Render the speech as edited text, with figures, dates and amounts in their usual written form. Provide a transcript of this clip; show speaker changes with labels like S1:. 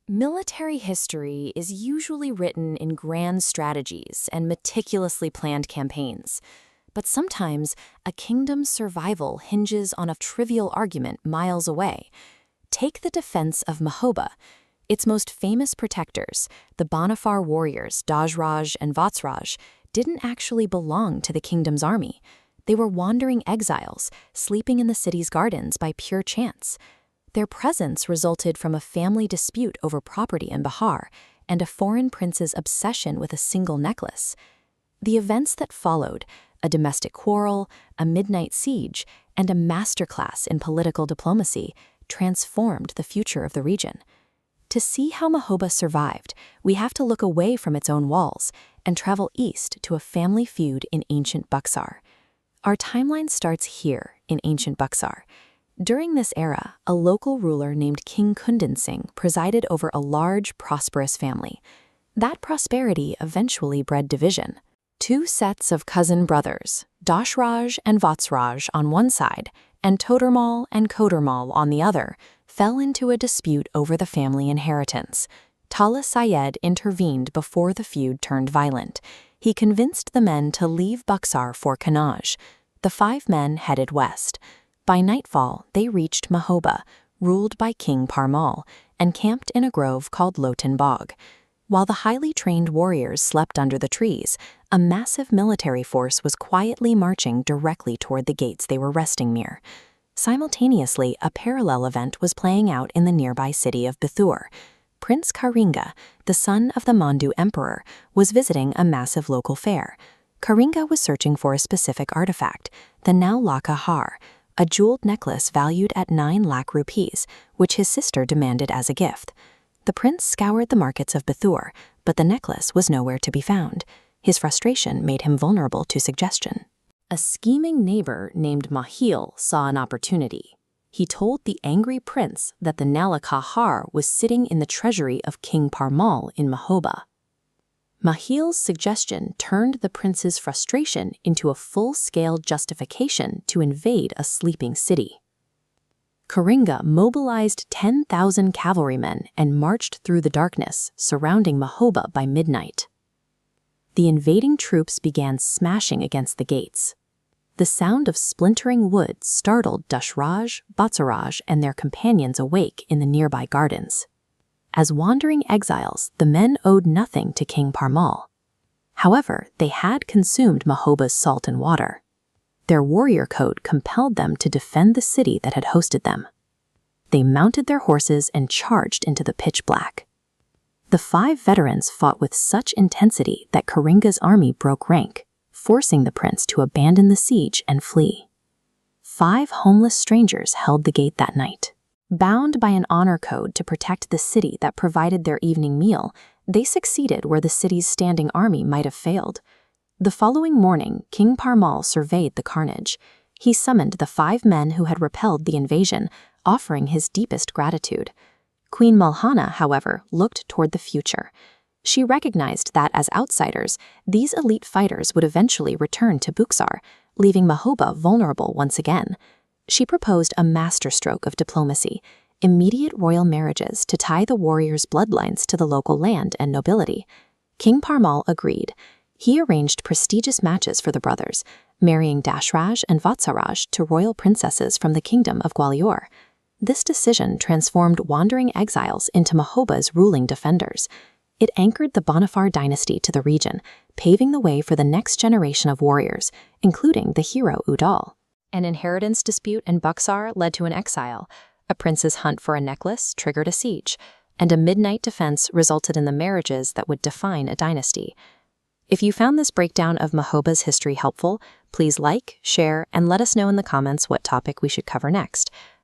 S1: Military history is usually written in grand strategies and meticulously planned campaigns. But sometimes, a kingdom's survival hinges on a trivial argument miles away. Take the defense of Mahoba. Its most famous protectors, the Banafar warriors Dashraj and Vatsaraj, didn't actually belong to the kingdom's army. They were wandering exiles, sleeping in the city's gardens by pure chance. Their presence resulted from a family dispute over property in Bahar and a foreign prince's obsession with a single necklace. The events that followed, a domestic quarrel, a midnight siege, and a masterclass in political diplomacy, transformed the future of the region. To see how Mahoba survived, we have to look away from its own walls and travel east to a family feud in ancient Buxar. Our timeline starts here in ancient Buxar. During this era, a local ruler named King Kundan Singh presided over a large, prosperous family. That prosperity eventually bred division. Two sets of cousin brothers, Dashraj and Vatsaraj on one side, and Todarmal and Kodarmal on the other, fell into a dispute over the family inheritance. Tala Syed intervened before the feud turned violent. He convinced the men to leave Buxar for Kannauj. The 5 men headed west. By nightfall, they reached Mahoba, ruled by King Parmal, and camped in a grove called Lotan Bagh. While the highly trained warriors slept under the trees, a massive military force was quietly marching directly toward the gates they were resting near. Simultaneously, a parallel event was playing out in the nearby city of Buxar. Prince Karinga, the son of the Mandu emperor, was visiting a massive local fair. Karinga was searching for a specific artifact, the Navlakha Har, a jeweled necklace valued at 9 lakh rupees, which his sister demanded as a gift. The prince scoured the markets of Buxar, but the necklace was nowhere to be found. His frustration made him vulnerable to suggestion. A scheming neighbor named Mahil saw an opportunity. He told the angry prince that the Navlakha Har was sitting in the treasury of King Parmal in Mahoba. Mahil's suggestion turned the prince's frustration into a full-scale justification to invade a sleeping city. Karinga mobilized 10,000 cavalrymen and marched through the darkness, surrounding Mahoba by midnight. The invading troops began smashing against the gates. The sound of splintering wood startled Dashraj, Vatsaraj, and their companions awake in the nearby gardens. As wandering exiles, the men owed nothing to King Parmal. However, they had consumed Mahoba's salt and water. Their warrior code compelled them to defend the city that had hosted them. They mounted their horses and charged into the pitch black. The 5 veterans fought with such intensity that Karinga's army broke rank, forcing the prince to abandon the siege and flee. 5 homeless strangers held the gate that night. Bound by an honor code to protect the city that provided their evening meal, they succeeded where the city's standing army might have failed. The following morning, King Parmal surveyed the carnage. He summoned the 5 men who had repelled the invasion, offering his deepest gratitude. Queen Malhana, however, looked toward the future. She recognized that as outsiders, these elite fighters would eventually return to Buxar, leaving Mahoba vulnerable once again. She proposed a masterstroke of diplomacy, immediate royal marriages to tie the warriors' bloodlines to the local land and nobility. King Parmal agreed. He arranged prestigious matches for the brothers, marrying Dashraj and Vatsaraj to royal princesses from the kingdom of Gwalior. This decision transformed wandering exiles into Mahoba's ruling defenders. It anchored the Banafar dynasty to the region, paving the way for the next generation of warriors, including the hero Udal. An inheritance dispute in Buxar led to an exile. A prince's hunt for a necklace triggered a siege, and a midnight defense resulted in the marriages that would define a dynasty. If you found this breakdown of Mahoba's history helpful, please like, share, and let us know in the comments what topic we should cover next.